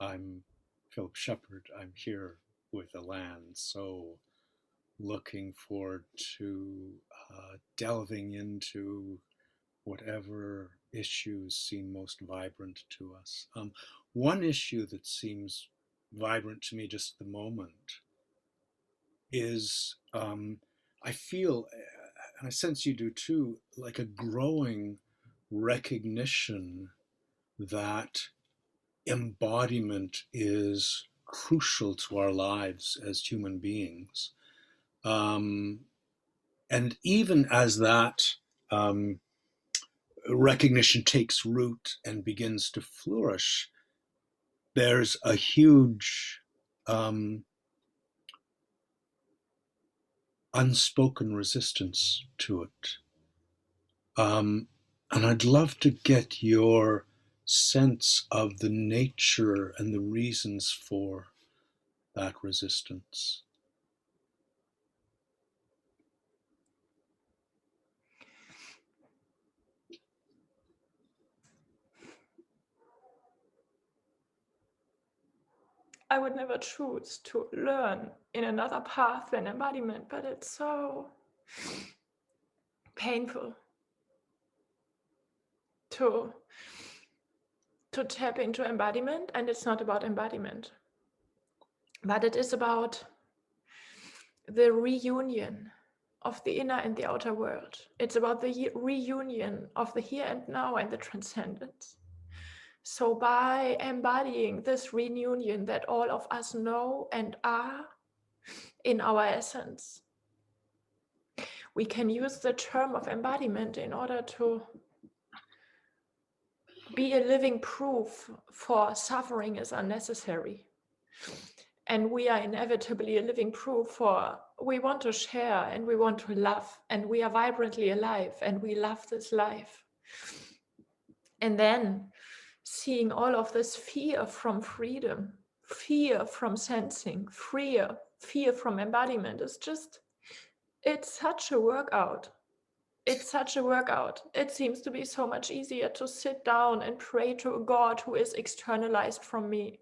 I'm Philip Shepard. I'm here with Ilan. So looking forward to delving into whatever issues seem most vibrant to us. One issue that seems vibrant to me just at the moment is I feel, and I sense you do too, like a growing recognition that embodiment is crucial to our lives as human beings. Um, and even as that um, recognition takes root and begins to flourish, there's a huge unspoken resistance to it. And I'd love to get your sense of the nature and the reasons for that resistance. I would never choose to learn in another path than embodiment, but it's so painful to tap into embodiment. And it's not about embodiment, but it is about the reunion of the inner and the outer world. It's about the reunion of the here and now and the transcendence. So by embodying this reunion that all of us know and are in our essence, we can use the term of embodiment in order to be a living proof for suffering is unnecessary. And we are inevitably a living proof for we want to share and we want to love, and we are vibrantly alive and we love this life. And then seeing all of this fear from freedom, fear from sensing, fear from embodiment is just, it's such a workout. It's such a workout. It seems to be so much easier to sit down and pray to a God who is externalized from me,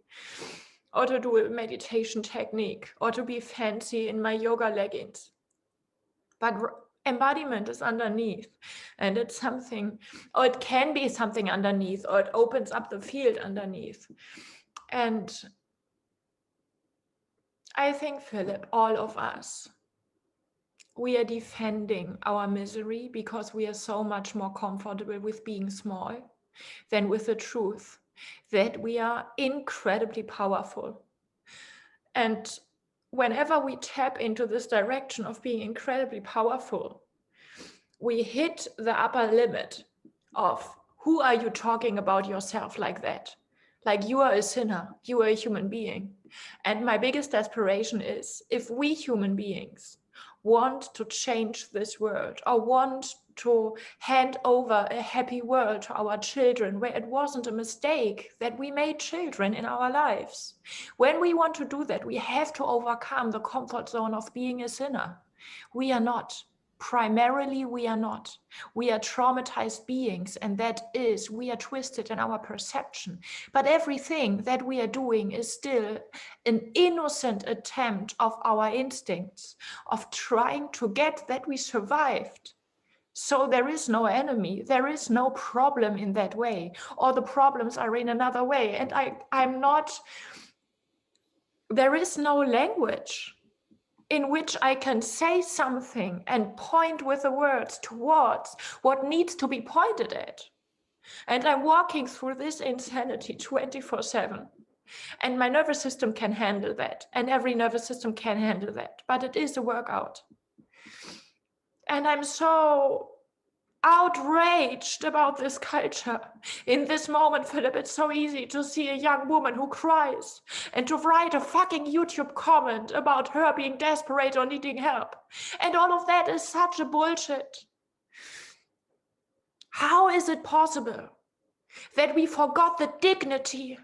or to do a meditation technique, or to be fancy in my yoga leggings. But embodiment is underneath, and it's something, or it can be something underneath, or it opens up the field underneath. And I think, Philip, all of us, we are defending our misery because we are so much more comfortable with being small than with the truth that we are incredibly powerful. And whenever we tap into this direction of being incredibly powerful, we hit the upper limit of who are you talking about yourself like that? Like you are a sinner, you are a human being. And my biggest aspiration is if we human beings want to change this world or want to hand over a happy world to our children where it wasn't a mistake that we made children in our lives. When we want to do that, we have to overcome the comfort zone of being a sinner. We are not. Primarily, we are not. We are traumatized beings, and that is, we are twisted in our perception. But everything that we are doing is still an innocent attempt of our instincts, of trying to get that we survived. So there is no enemy, there is no problem in that way, or the problems are in another way. And I'm not, there is no language in which I can say something and point with the words towards what needs to be pointed at. And I'm walking through this insanity 24/7. And my nervous system can handle that. And every nervous system can handle that. But it is a workout. And I'm so outraged about this culture. In this moment, Philip, it's so easy to see a young woman who cries and to write a fucking YouTube comment about her being desperate or needing help. And all of that is such a bullshit. How is it possible that we forgot the dignity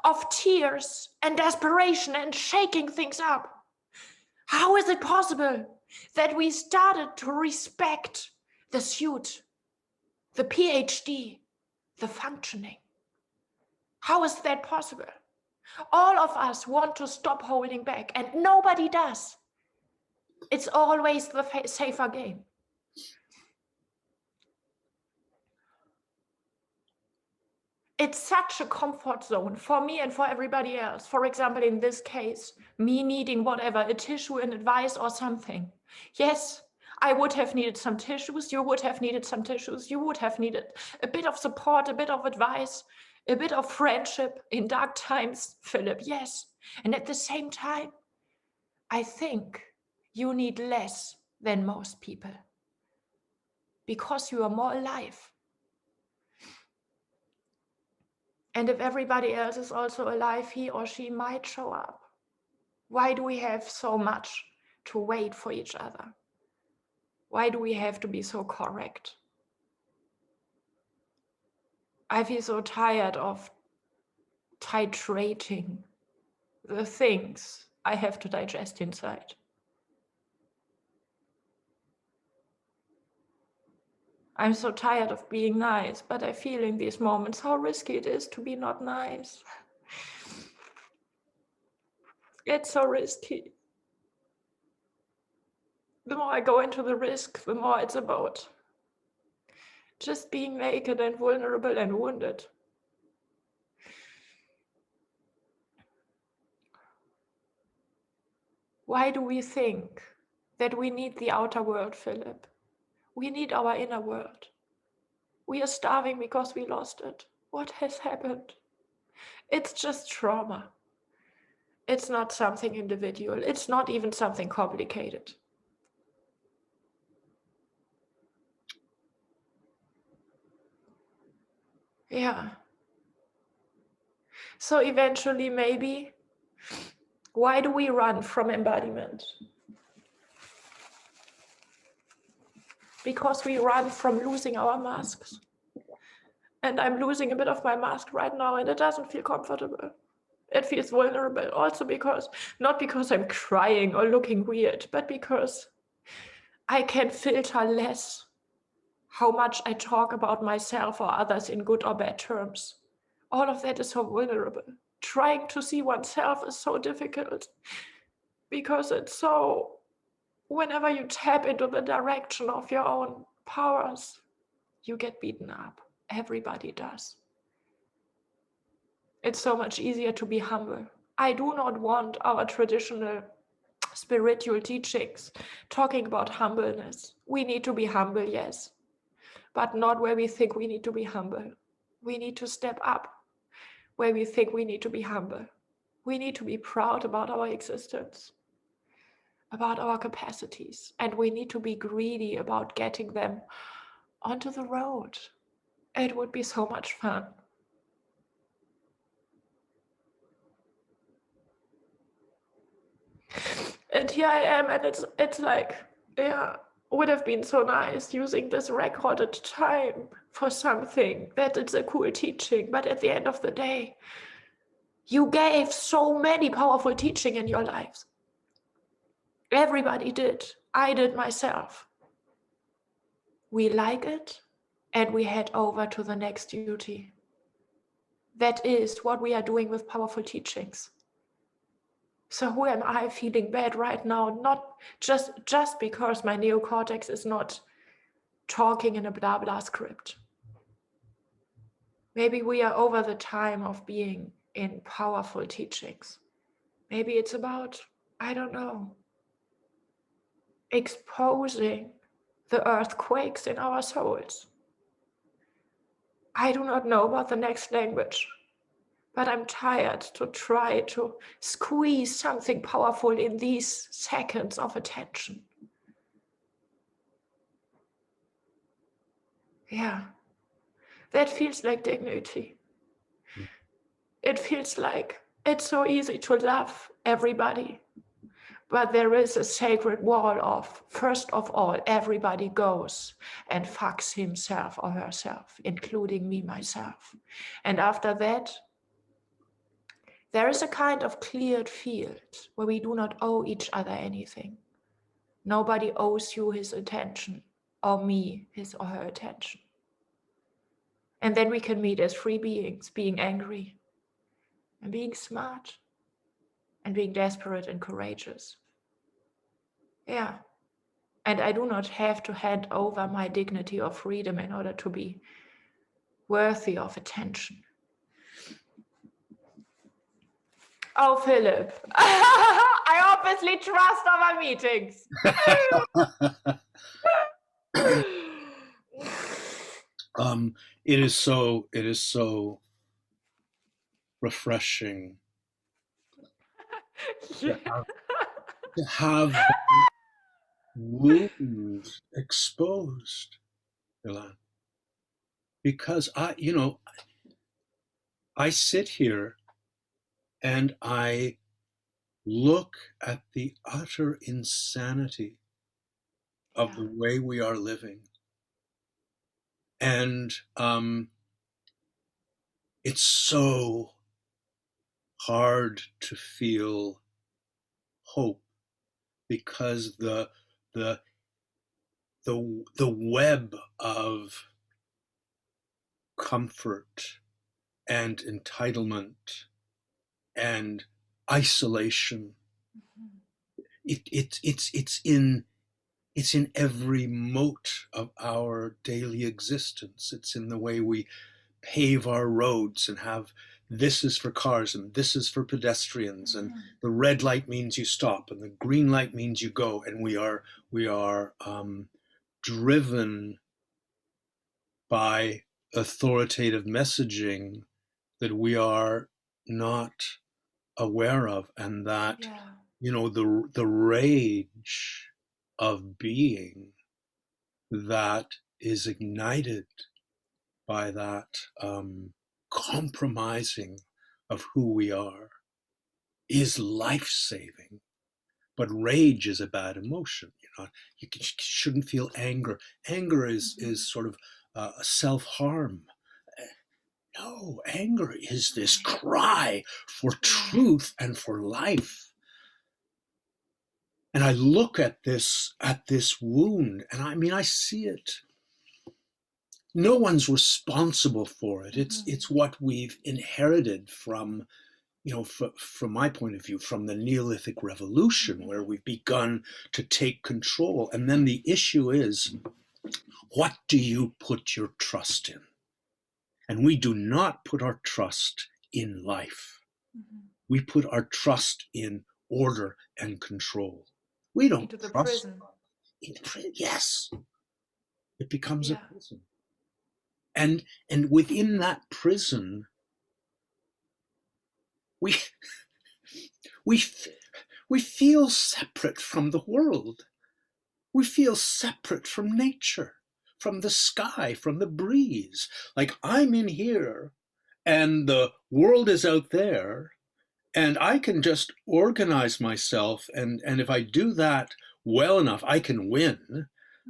of tears and desperation and shaking things up? How is it possible that we started to respect the suit, the PhD, the functioning? How is that possible? All of us want to stop holding back, and nobody does. It's always the safer game. It's such a comfort zone for me and for everybody else. For example, in this case, me needing whatever, a tissue, an advice or something. Yes, I would have needed some tissues. You would have needed some tissues. You would have needed a bit of support, a bit of advice, a bit of friendship in dark times, Philip. Yes. And at the same time, I think you need less than most people because you are more alive. And if everybody else is also alive, he or she might show up. Why do we have so much to wait for each other? Why do we have to be so correct? I feel so tired of titrating the things I have to digest inside. I'm so tired of being nice, but I feel in these moments how risky it is to be not nice. It's so risky. The more I go into the risk, the more it's about just being naked and vulnerable and wounded. Why do we think that we need the outer world, Philip? We need our inner world. We are starving because we lost it. What has happened? It's just trauma. It's not something individual. It's not even something complicated. Yeah. So eventually, maybe, why do we run from embodiment? Because we run from losing our masks. And I'm losing a bit of my mask right now, and it doesn't feel comfortable. It feels vulnerable, also because, not because I'm crying or looking weird, but because I can filter less how much I talk about myself or others in good or bad terms. All of that is so vulnerable. Trying to see oneself is so difficult because it's so, whenever you tap into the direction of your own powers, you get beaten up. Everybody does. It's so much easier to be humble. I do not want our traditional spiritual teachings talking about humbleness. We need to be humble, yes, but not where we think we need to be humble. We need to step up where we think we need to be humble. We need to be proud about our existence, about our capacities, and we need to be greedy about getting them onto the road. It would be so much fun. And here I am, and it's like, yeah, would have been so nice using this recorded time for something that it's a cool teaching. But at the end of the day, you gave so many powerful teaching in your lives. Everybody did. I did myself. We like it, and we head over to the next duty. That is what we are doing with powerful teachings. So who am I feeling bad right now? Not just because my neocortex is not talking in a blah blah script. Maybe we are over the time of being in powerful teachings. Maybe it's about, I don't know, exposing the earthquakes in our souls. I do not know about the next language, but I'm tired to try to squeeze something powerful in these seconds of attention. Yeah, that feels like dignity. It feels like it's so easy to love everybody, but there is a sacred wall of, first of all, everybody goes and fucks himself or herself, including me, myself. And after that, there is a kind of cleared field where we do not owe each other anything. Nobody owes you his attention, or me his or her attention. And then we can meet as free beings, being angry, and being smart and being desperate and courageous. Yeah. And I do not have to hand over my dignity or freedom in order to be worthy of attention. Oh, Philip, I obviously trust our meetings. It is so refreshing Yeah. to have wounds exposed, Ilan. Because I sit here and I look at the utter insanity of the way we are living. And it's so hard to feel hope because the the web of comfort and entitlement and isolation, it's in every mote of our daily existence. It's in the way we pave our roads and have this is for cars and this is for pedestrians, and the red light means you stop and the green light means you go, and we are driven by authoritative messaging that we are not aware of, and that the rage of being that is ignited by that compromising of who we are is life-saving. But rage is a bad emotion. You shouldn't feel anger. Anger is sort of self-harm. No, anger is this cry for truth and for life. And I look at this wound, and I see it. No one's responsible for it. It's what we've inherited from, from my point of view, from the Neolithic Revolution, where we've begun to take control. And then the issue is, what do you put your trust in? And we do not put our trust in life. We put our trust in order and control. We don't into the trust prison. Yes, it becomes a prison. And within that prison, we feel separate from the world. We feel separate from nature, from the sky, from the breeze. Like, I'm in here and the world is out there, and I can just organize myself, and if I do that well enough, I can win.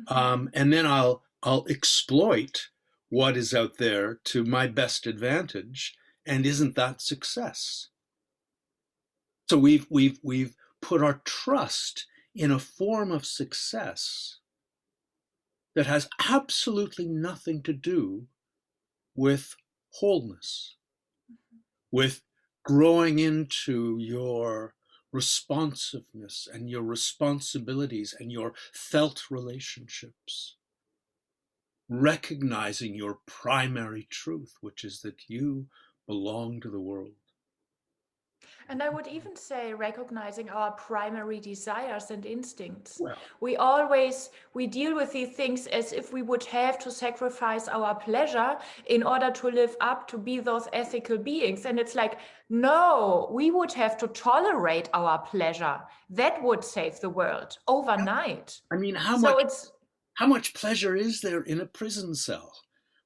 And then I'll exploit what is out there to my best advantage. And isn't that success? So we've put our trust in a form of success that has absolutely nothing to do with wholeness, with growing into your responsiveness and your responsibilities and your felt relationships, recognizing your primary truth, which is that you belong to the world. And I would even say recognizing our primary desires and instincts. Well, We deal with these things as if we would have to sacrifice our pleasure in order to live up to be those ethical beings. And it's like, no, we would have to tolerate our pleasure. That would save the world overnight. How much pleasure is there in a prison cell?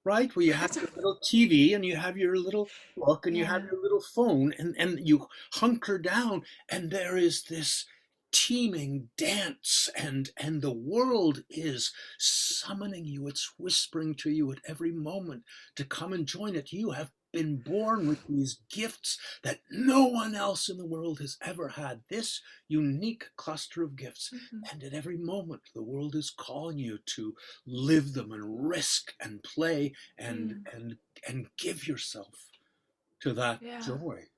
Right? Where you have your little TV and you have your little book and you have your little phone, and you hunker down, and there is this teeming dance, and the world is summoning you. It's whispering to you at every moment to come and join it. You have been born with these gifts that no one else in the world has ever had, this unique cluster of gifts. And at every moment, the world is calling you to live them and risk and play and give yourself to that joy.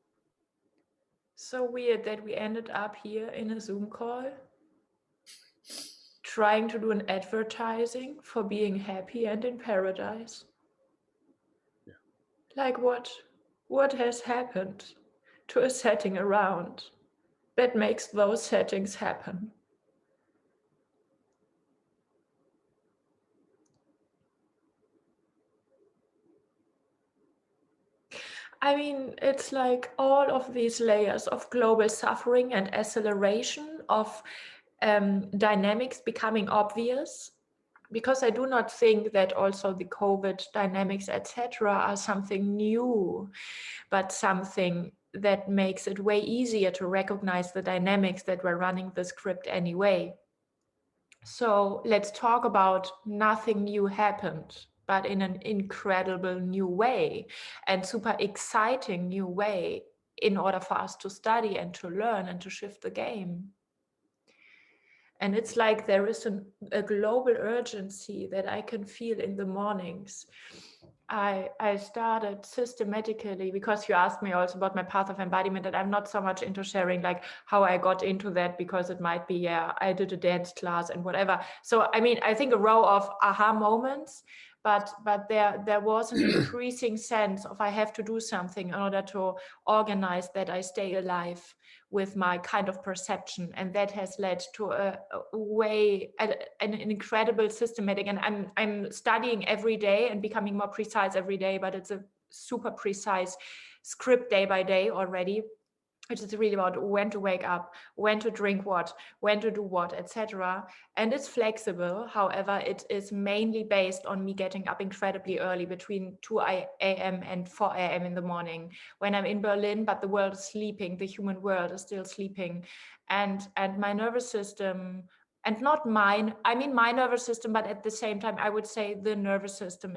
So weird that we ended up here in a Zoom call trying to do an advertising for being happy and in paradise. Yeah. Like what has happened to a setting around that makes those settings happen? I mean, it's like all of these layers of global suffering and acceleration of dynamics becoming obvious, because I do not think that also the COVID dynamics, etc., are something new, but something that makes it way easier to recognize the dynamics that were running the script anyway. So let's talk about nothing new happened, but in an incredible new way and super exciting new way in order for us to study and to learn and to shift the game. And it's like there is a global urgency that I can feel in the mornings. I started systematically, because you asked me also about my path of embodiment, and I'm not so much into sharing like how I got into that, because it might be, yeah, I did a dance class and whatever. So I mean, I think a row of aha moments, but there was an increasing sense of I have to do something in order to organize that I stay alive with my kind of perception, and that has led to a way an incredible systematic, and I'm studying every day and becoming more precise every day, but it's a super precise script day by day already, which is really about when to wake up, when to drink what, when to do what, etc. And it's flexible. However, it is mainly based on me getting up incredibly early, between 2 a.m. and 4 a.m. in the morning, when I'm in Berlin, but the world is sleeping, the human world is still sleeping. And my nervous system, and not mine, I mean my nervous system, but at the same time, I would say the nervous system,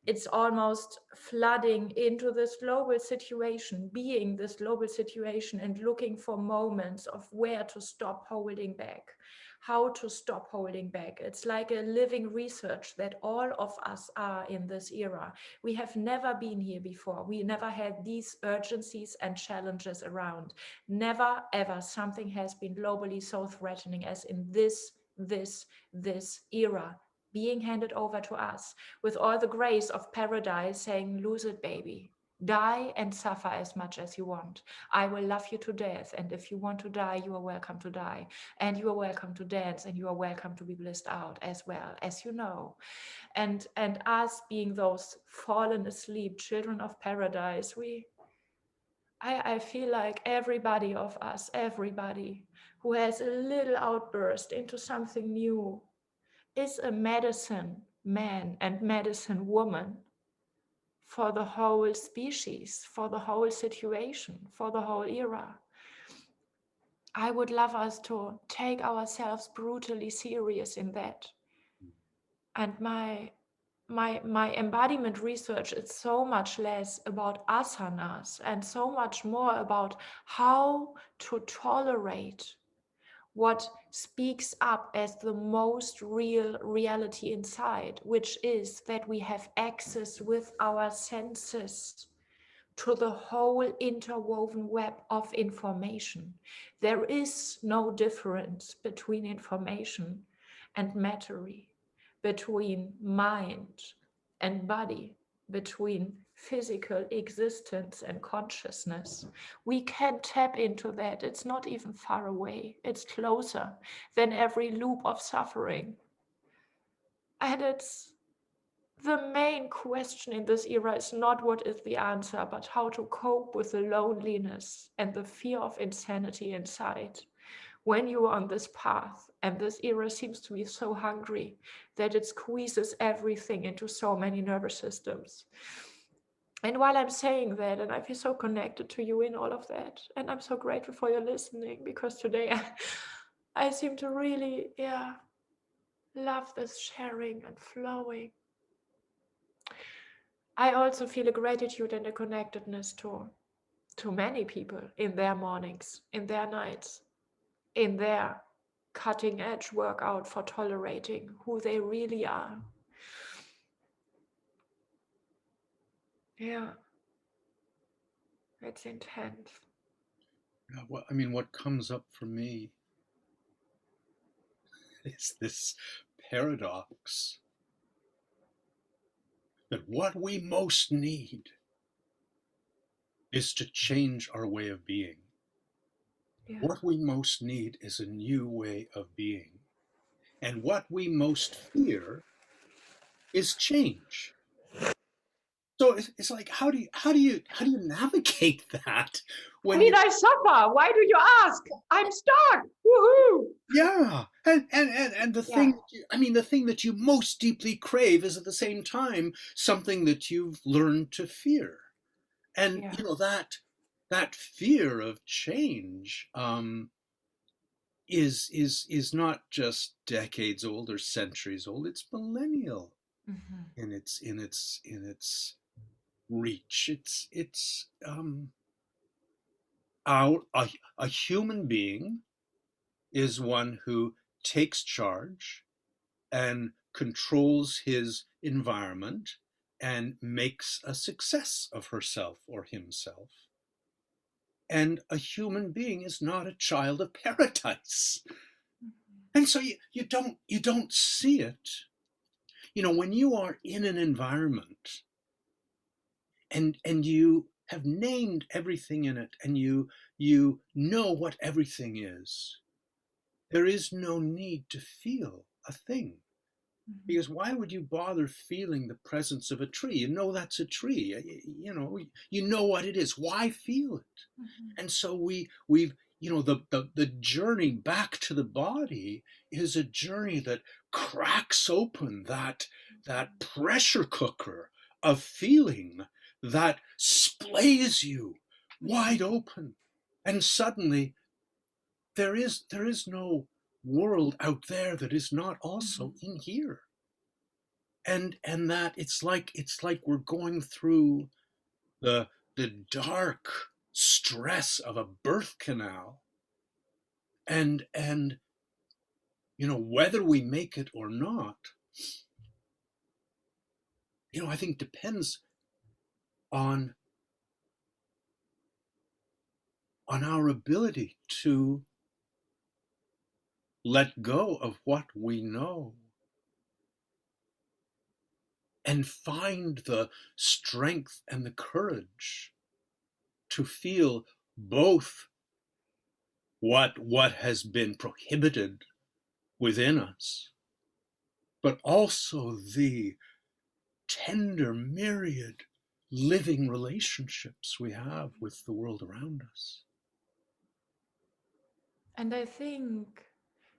it's almost flooding into this global situation, being this global situation, and looking for moments of where to stop holding back, how to stop holding back. It's like a living research that all of us are in this era. We have never been here before. We never had these urgencies and challenges around. Never, ever something has been globally so threatening as in this era being handed over to us, with all the grace of paradise saying, lose it, baby. Die and suffer as much as you want. I will love you to death. And if you want to die, you are welcome to die. And you are welcome to dance, and you are welcome to be blissed out as well, as you know. And us being those fallen asleep children of paradise, I feel like everybody of us, everybody who has a little outburst into something new, is a medicine man and medicine woman for the whole species, for the whole situation, for the whole era. I would love us to take ourselves brutally serious in that. And my embodiment research is so much less about asanas and so much more about how to tolerate what speaks up as the most real reality inside, which is that we have access with our senses to the whole interwoven web of information. There is no difference between information and matery, between mind and body, between physical existence and consciousness. We can tap into that. It's not even far away. It's closer than every loop of suffering. And it's the main question in this era is not what is the answer, but how to cope with the loneliness and the fear of insanity inside when you are on this path. And this era seems to be so hungry that it squeezes everything into so many nervous systems. And while I'm saying that, and I feel so connected to you in all of that, and I'm so grateful for your listening, because today I seem to really, love this sharing and flowing. I also feel a gratitude and a connectedness to many people in their mornings, in their nights, in their cutting edge workout for tolerating who they really are. Yeah, it's intense. Well, I mean, what comes up for me is this paradox that what we most need is to change our way of being. Yeah. What we most need is a new way of being. And what we most fear is change. So it's like, how do you navigate that I when mean, you, I suffer. Why do you ask? I'm stuck. Woohoo! yeah, and the Yeah. thing I mean, the thing that you most deeply crave is at the same time something that you've learned to fear. And Yeah. that fear of change, is not just decades old or centuries old. It's millennial Mhm. in its reach. A human being is one who takes charge and controls his environment and makes a success of herself or himself. And a human being is not a child of paradise. And so you don't see it. When you are in an environment and you have named everything in it, and you know what everything is, there is no need to feel a thing. Mhm. Because why would you bother feeling the presence of a tree? You know that's a tree. You know what it is. Why feel it? Mhm. And so we've the journey back to the body is a journey that cracks open that pressure cooker of feeling that splays you Yeah. wide open. And suddenly there is no world out there that is not also Mhm. in here. And that it's like we're going through the dark stress of a birth canal, and whether we make it or not, I think depends on our ability to let go of what we know and find the strength and the courage to feel both what has been prohibited within us, but also the tender myriad living relationships we have with the world around us. And I think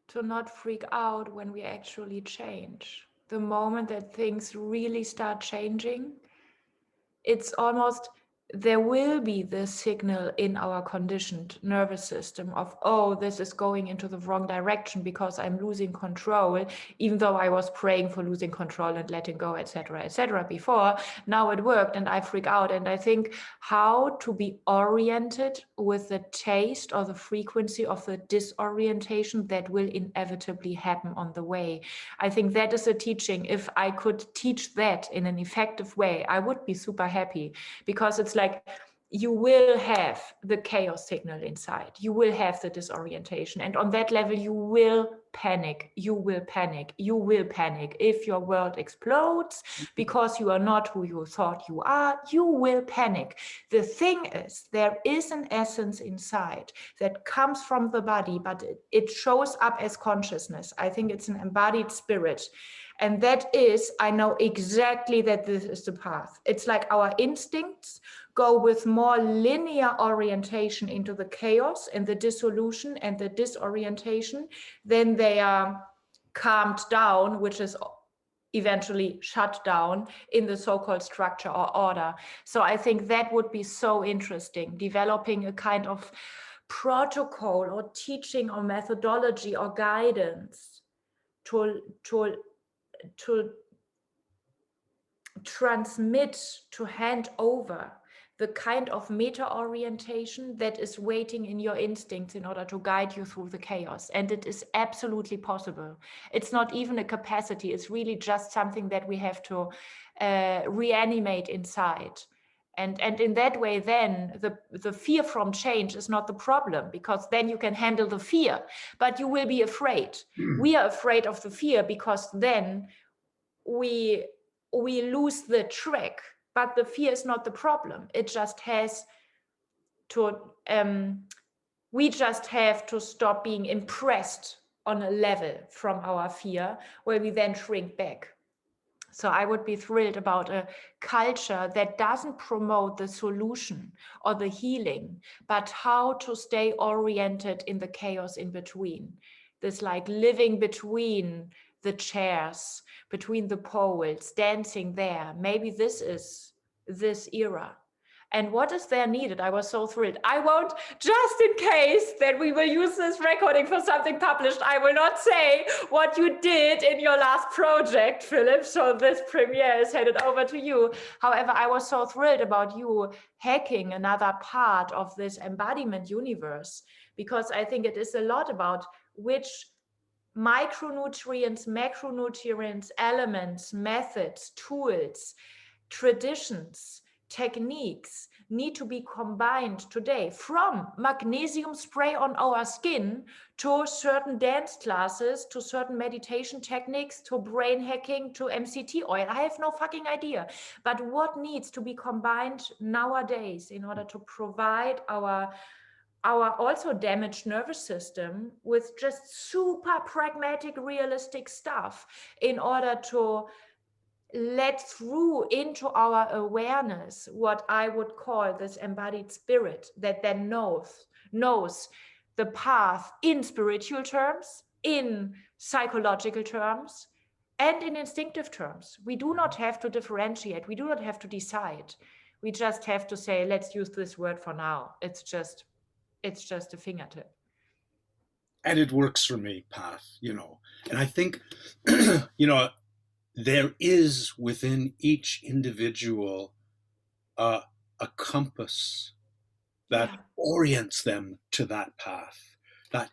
to not freak out when we actually change. The moment that things really start changing, it's almost, there will be this signal in our conditioned nervous system of, oh, this is going into the wrong direction because I'm losing control, even though I was praying for losing control and letting go, etc., before. Now it worked and I freak out. And I think how to be oriented with the taste or the frequency of the disorientation that will inevitably happen on the way. I think that is a teaching. If I could teach that in an effective way, I would be super happy, because it's like, you will have the chaos signal inside. You will have the disorientation. And on that level, you will panic. You will panic. You will panic. If your world explodes because you are not who you thought you are, you will panic. The thing is, there is an essence inside that comes from the body, but it shows up as consciousness. I think it's an embodied spirit. And that is, I know exactly that this is the path. It's like our instincts go with more linear orientation into the chaos and the dissolution and the disorientation, then they are calmed down, which is eventually shut down in the so-called structure or order. So I think that would be so interesting, developing a kind of protocol or teaching or methodology or guidance to transmit, to hand over the kind of meta orientation that is waiting in your instincts in order to guide you through the chaos. And it is absolutely possible. It's not even a capacity, it's really just something that we have to reanimate inside. And in that way, then the fear from change is not the problem, because then you can handle the fear, but you will be afraid. We are afraid of the fear because then we lose the track, but the fear is not the problem. It just has to, we just have to stop being impressed on a level from our fear where we then shrink back. So I would be thrilled about a culture that doesn't promote the solution or the healing, but how to stay oriented in the chaos in between. This like living between the chairs, between the poles, dancing there. Maybe this is this era. And what is there needed? I was so thrilled. I won't, just in case that we will use this recording for something published, I will not say what you did in your last project, Philip. So this premiere is headed over to you. However, I was so thrilled about you hacking another part of this embodiment universe, because I think it is a lot about which micronutrients, macronutrients, elements, methods, tools, traditions, techniques need to be combined today, from magnesium spray on our skin to certain dance classes, to certain meditation techniques, to brain hacking, to MCT oil. I have no fucking idea. But what needs to be combined nowadays in order to provide our also damaged nervous system with just super pragmatic, realistic stuff in order to let through into our awareness what I would call this embodied spirit that then knows the path in spiritual terms, in psychological terms, and in instinctive terms. We do not have to differentiate. We do not have to decide. We just have to say, let's use this word for now. It's just a fingertip. And it works for me, Path, And I think, there is within each individual a compass that orients them to that path. That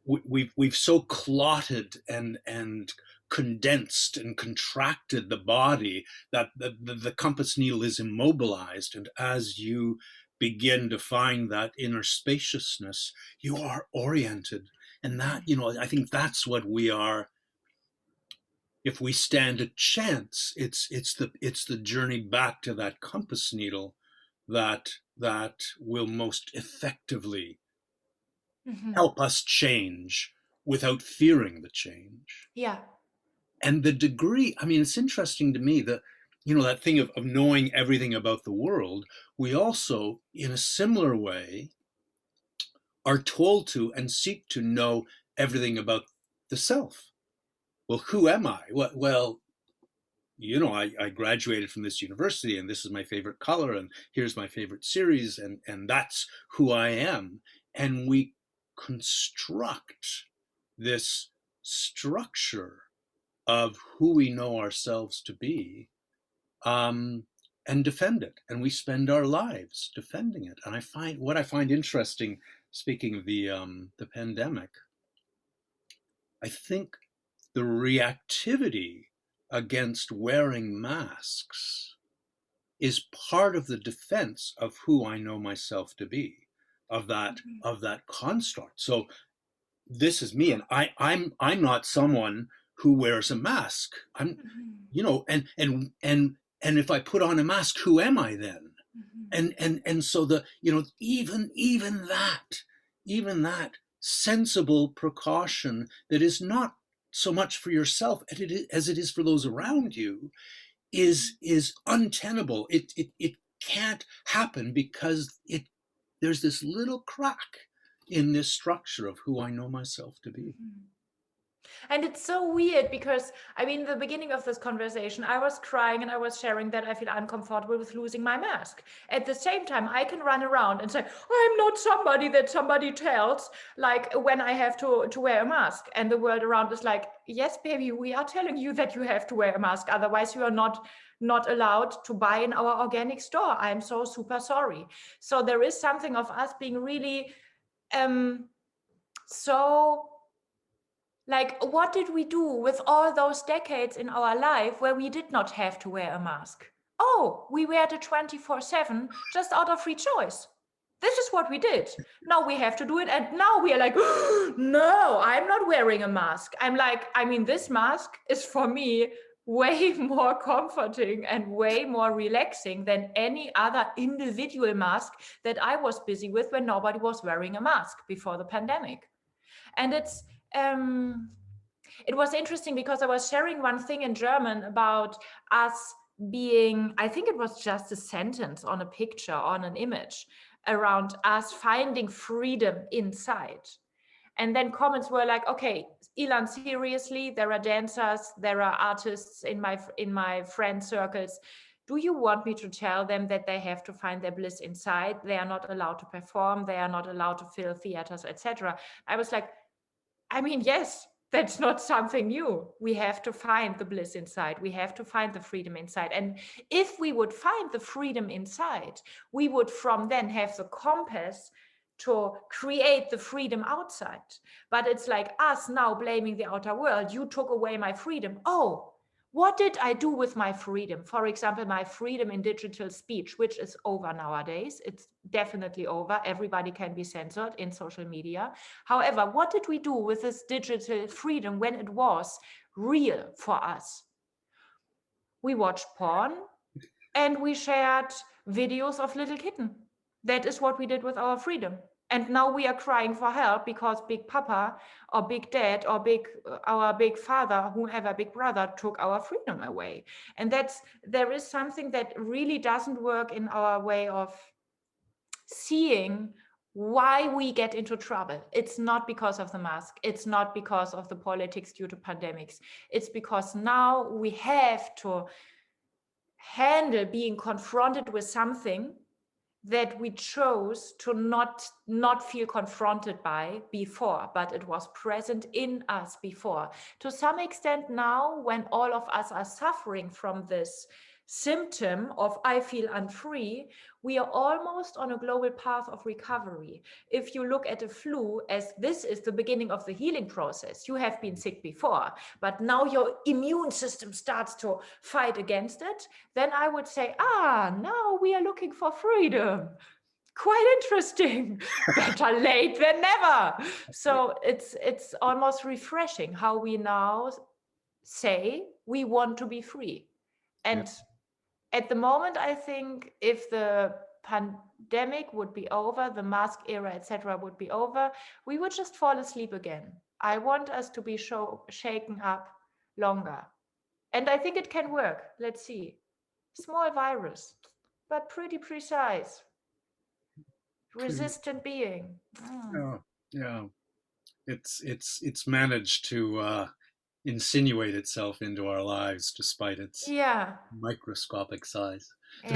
we've so clotted and condensed and contracted the body that the compass needle is immobilized. And as you begin to find that inner spaciousness, you are oriented. And that, I think that's what we are. If we stand a chance, it's the journey back to that compass needle that will most effectively help us change without fearing the change. Yeah. And the degree, it's interesting to me that, that thing of knowing everything about the world, we also, in a similar way, are told to and seek to know everything about the self. Well, who am I? Well, I graduated from this university and this is my favorite color and here's my favorite series and that's who I am. And we construct this structure of who we know ourselves to be, and defend it. And we spend our lives defending it. And what I find interesting, speaking of the pandemic, I think the reactivity against wearing masks is part of the defense of who I know myself to be, of that construct. So this is me, and I'm not someone who wears a mask. I'm, and if I put on a mask, who am I then? And so even that sensible precaution that is not so much for yourself as it is for those around you is untenable. It can't happen because there's this little crack in this structure of who I know myself to be. And it's so weird because, in the beginning of this conversation, I was crying and I was sharing that I feel uncomfortable with losing my mask. At the same time, I can run around and say, I'm not somebody that somebody tells, like when I have to wear a mask. And the world around is like, yes, baby, we are telling you that you have to wear a mask. Otherwise, you are not allowed to buy in our organic store. I'm so super sorry. So there is something of us being really so... like, what did we do with all those decades in our life where we did not have to wear a mask? oh, we wear the 24/7 just out of free choice. This is what we did. Now we have to do it. And now we are like, no, I'm not wearing a mask. I'm like, I mean, this mask is for me way more comforting and way more relaxing than any other individual mask that I was busy with when nobody was wearing a mask before the pandemic. And it was interesting because I was sharing one thing in German about us being, I think it was just a sentence on a picture, on an image, around us finding freedom inside. And then comments were like, okay, Ilan, seriously, there are dancers, there are artists in my friend circles. Do you want me to tell them that they have to find their bliss inside? They are not allowed to perform, they are not allowed to fill theaters, etc. I was like, I mean, yes, that's not something new. We have to find the bliss inside. We have to find the freedom inside. And if we would find the freedom inside, we would from then have the compass to create the freedom outside. But it's like us now blaming the outer world. You took away my freedom. Oh, what did I do with my freedom? For example, my freedom in digital speech, which is over nowadays. It's definitely over. Everybody can be censored in social media. However, what did we do with this digital freedom when it was real for us? We watched porn and we shared videos of little kitten. That is what we did with our freedom. And now we are crying for help because Big Papa or Big Dad or our big father, whoever, Big Brother, took our freedom away. And there is something that really doesn't work in our way of seeing why we get into trouble. It's not because of the mask. It's not because of the politics due to pandemics. It's because now we have to handle being confronted with something that we chose to not feel confronted by before, but it was present in us before. To some extent now, when all of us are suffering from this symptom of I feel unfree, we are almost on a global path of recovery. If you look at a flu as this is the beginning of the healing process, you have been sick before, but now your immune system starts to fight against it, then I would say, now we are looking for freedom. Quite interesting. Better late than never. So it's almost refreshing how we now say we want to be free. And at the moment, I think if the pandemic would be over, the mask era, etc., would be over, we would just fall asleep again. I want us to be shaken up longer. And I think it can work. Let's see. Small virus, but pretty precise. Resistant being. Yeah, yeah. It's managed to insinuate itself into our lives despite its Yeah. microscopic size. Yeah.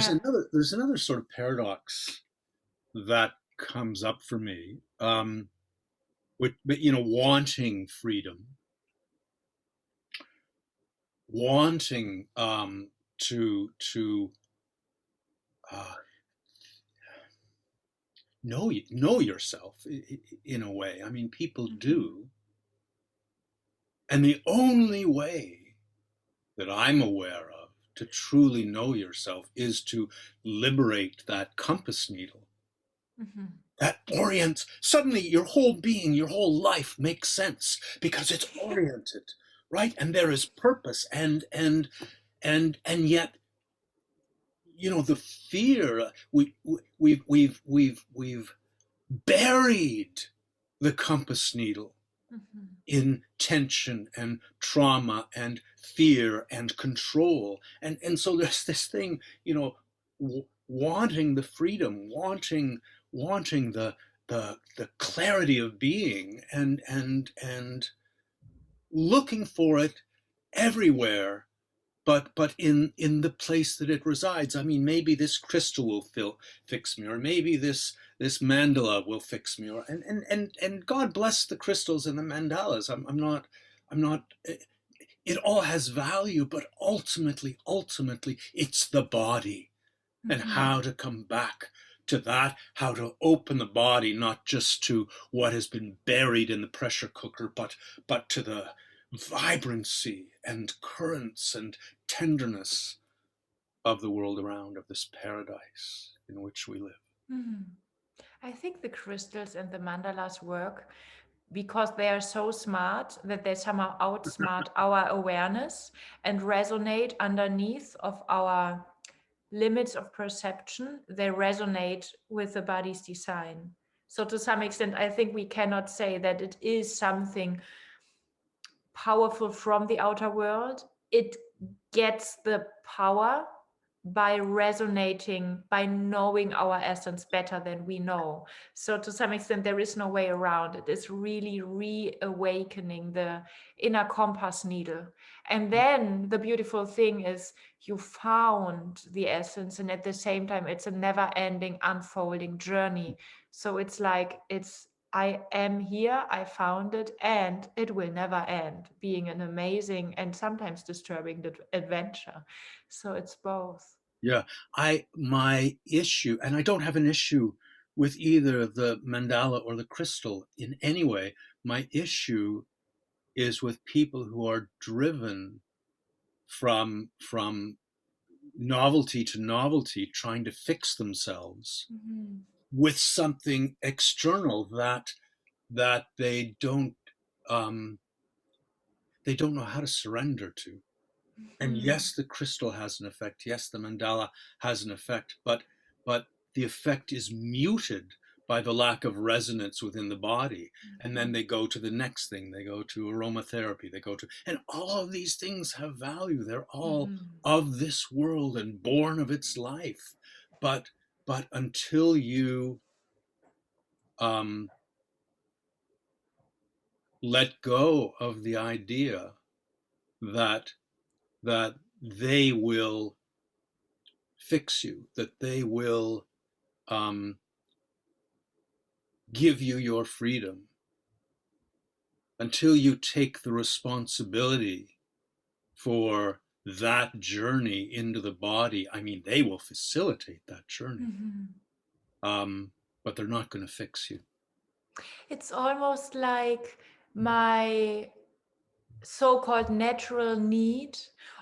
There's another sort of paradox that comes up for me, with wanting freedom, wanting to uh, know yourself in a way. I mean, people do, and the only way that I'm aware of to truly know yourself is to liberate that compass needle that orients. Suddenly your whole being, your whole life makes sense because it's oriented, right? And there is purpose, and yet, the fear, we've buried the compass needle in tension and trauma and fear and control, and so there's this thing, wanting the freedom, wanting the clarity of being, and looking for it everywhere, but in the place that it resides. I mean, maybe this crystal will fix me, or maybe this mandala will fix me, or and God bless the crystals and the mandalas. I'm not. It all has value, but ultimately, it's the body, and how to come back to that, how to open the body, not just to what has been buried in the pressure cooker, but to the vibrancy and currents and tenderness of the world around, of this paradise in which we live. Mhm. I think the crystals and the mandalas work because they are so smart that they somehow outsmart our awareness and resonate underneath of our limits of perception. They resonate with the body's design. So to some extent, I think we cannot say that it is something powerful from the outer world. It gets the power by resonating, by knowing our essence better than we know. So to some extent, there is no way around it. It's really reawakening the inner compass needle. And then the beautiful thing is you found the essence, and at the same time, it's a never-ending unfolding journey. So it's like I am here, I found it, and it will never end, being an amazing and sometimes disturbing adventure. So it's both. Yeah, my issue, and I don't have an issue with either the mandala or the crystal in any way. My issue is with people who are driven from novelty to novelty, trying to fix themselves Mhm. with something external that um, they don't know how to surrender to. And Mhm. yes, the crystal has an effect. Yes, the mandala has an effect, but the effect is muted by the lack of resonance within the body. And then they go to the next thing. They go to aromatherapy. They go to, and all of these things have value. They're all Mhm. of this world and born of its life. But until you um, let go of the idea that they will fix you, that they will um, give you your freedom, until you take the responsibility for that journey into the body. I mean, they will facilitate that journey, Mhm. but they're not going to fix you. It's almost like my so-called natural need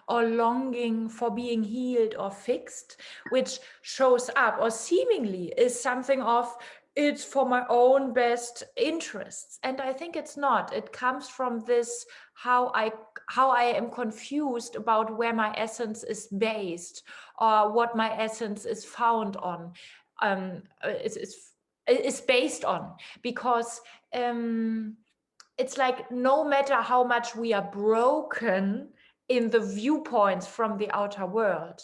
or longing for being healed or fixed, which shows up or seemingly is something of it's for my own best interests. And I think it's not. It comes from this how I am confused about where my essence is based or what my essence is found on. Is based on because it's like no matter how much we are broken in the viewpoints from the outer world,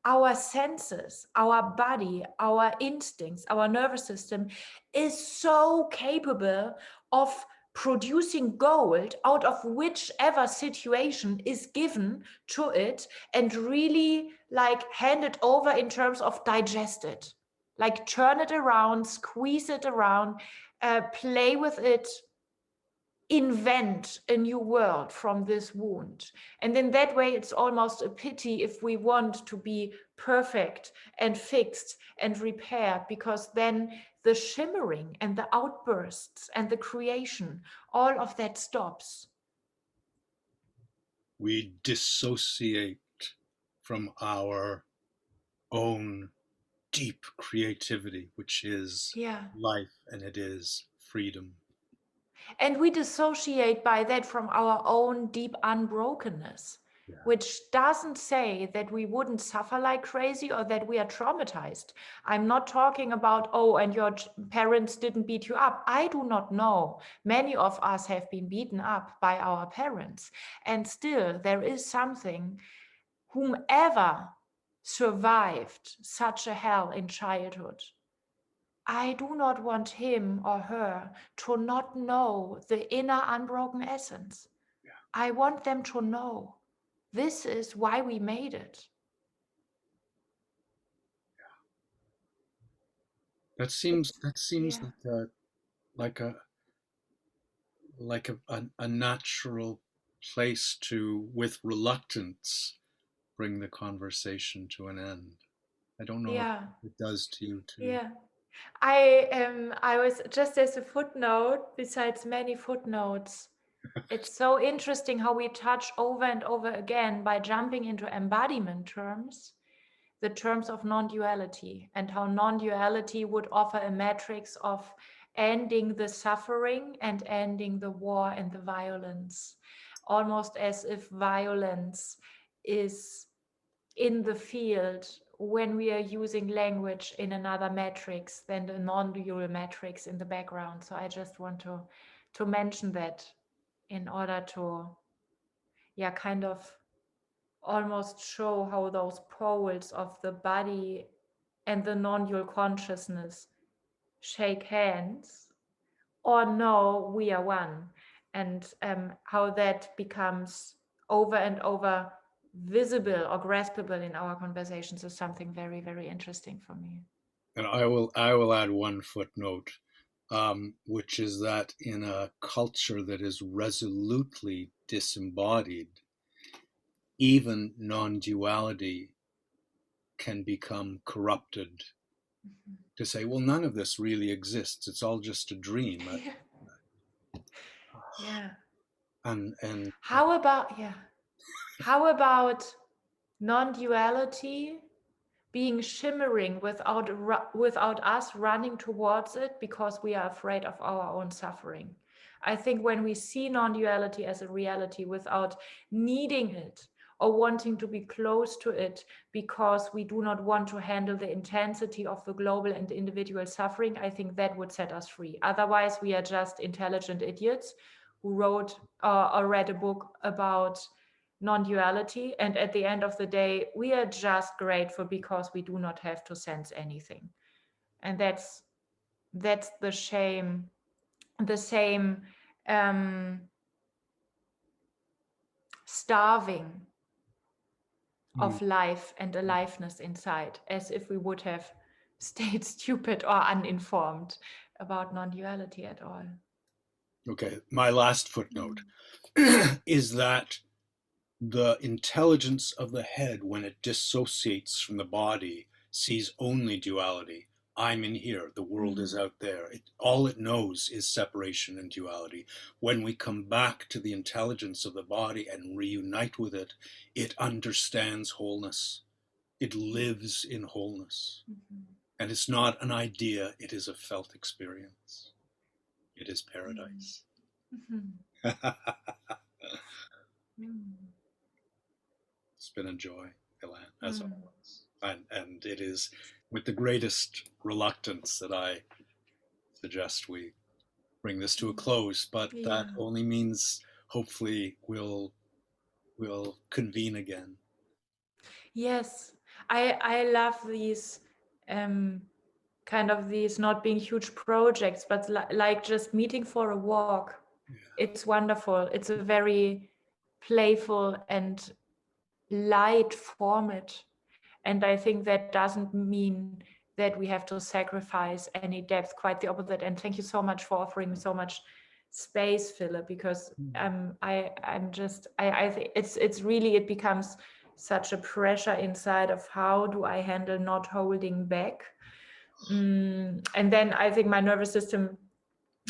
our senses, our body, our instincts, our nervous system is so capable of producing gold out of whichever situation is given to it and really like hand it over in terms of digest it, like turn it around, squeeze it around, play with it, invent a new world from this wound. And in that way, it's almost a pity if we want to be perfect and fixed and repaired, because then the shimmering and the outbursts and the creation, all of that stops. We dissociate from our own deep creativity, which is Yeah. life and it is freedom. And we dissociate by that from our own deep unbrokenness, Yeah. which doesn't say that we wouldn't suffer like crazy or that we are traumatized. I'm not talking about, oh, and your parents didn't beat you up. I do not know. Many of us have been beaten up by our parents. And still, there is something, whomever survived such a hell in childhood, I do not want him or her to not know the inner unbroken essence. Yeah. I want them to know this is why we made it. That seems Yeah. like a natural place to, with reluctance, bring the conversation to an end. I don't know if Yeah. it does to you too. Yeah. I was just as a footnote, besides many footnotes. It's so interesting how we touch over and over again by jumping into embodiment terms the terms of non-duality and how non-duality would offer a matrix of ending the suffering and ending the war and the violence, almost as if violence is in the field when we are using language in another matrix than the non-dual matrix in the background. So I just want to mention that in order to, yeah, kind of almost show how those poles of the body and the non-dual consciousness shake hands, or no, we are one, and how that becomes over and over visible or graspable in our conversations is something very, very interesting for me. And I will add one footnote, which is that in a culture that is resolutely disembodied, even non-duality can become corrupted to say, well, none of this really exists. It's all just a dream. Yeah. And How about, yeah, how about non-duality being shimmering without us running towards it because we are afraid of our own suffering? I think when we see non-duality as a reality without needing it or wanting to be close to it because we do not want to handle the intensity of the global and individual suffering, I think that would set us free. Otherwise, we are just intelligent idiots who wrote or read a book about non-duality, and at the end of the day we are just grateful because we do not have to sense anything. And that's the shame, the same starving of life and aliveness inside, as if we would have stayed stupid or uninformed about non-duality at all. okay, my last footnote is that the intelligence of the head, when it dissociates from the body, sees only duality. I'm in here, the world is out there. All it knows is separation and duality. When we come back to the intelligence of the body and reunite with it, it understands wholeness. It lives in wholeness. And it's not an idea, it is a felt experience. It is paradise. It's been a joy, Ilan, as always. And it is with the greatest reluctance that I suggest we bring this to a close, but that only means hopefully we'll convene again. Yes, I love these kind of these not being huge projects, but like just meeting for a walk. Yeah. It's wonderful. It's a very playful and light format. And I think that doesn't mean that we have to sacrifice any depth, quite the opposite. And thank you so much for offering me so much space, Philip, because I think it's really, it becomes such a pressure inside of how do I handle not holding back. And then I think my nervous system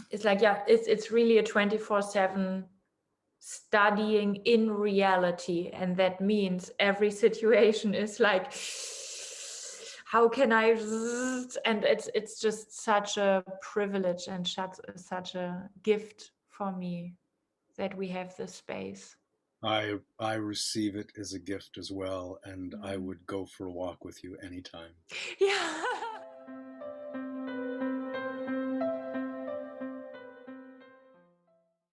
is like, yeah, it's really a 24/7 studying in reality, and that means every situation is like, how can I, and it's just such a privilege and such a gift for me that we have this space. I receive it as a gift as well, and I would go for a walk with you anytime. Yeah.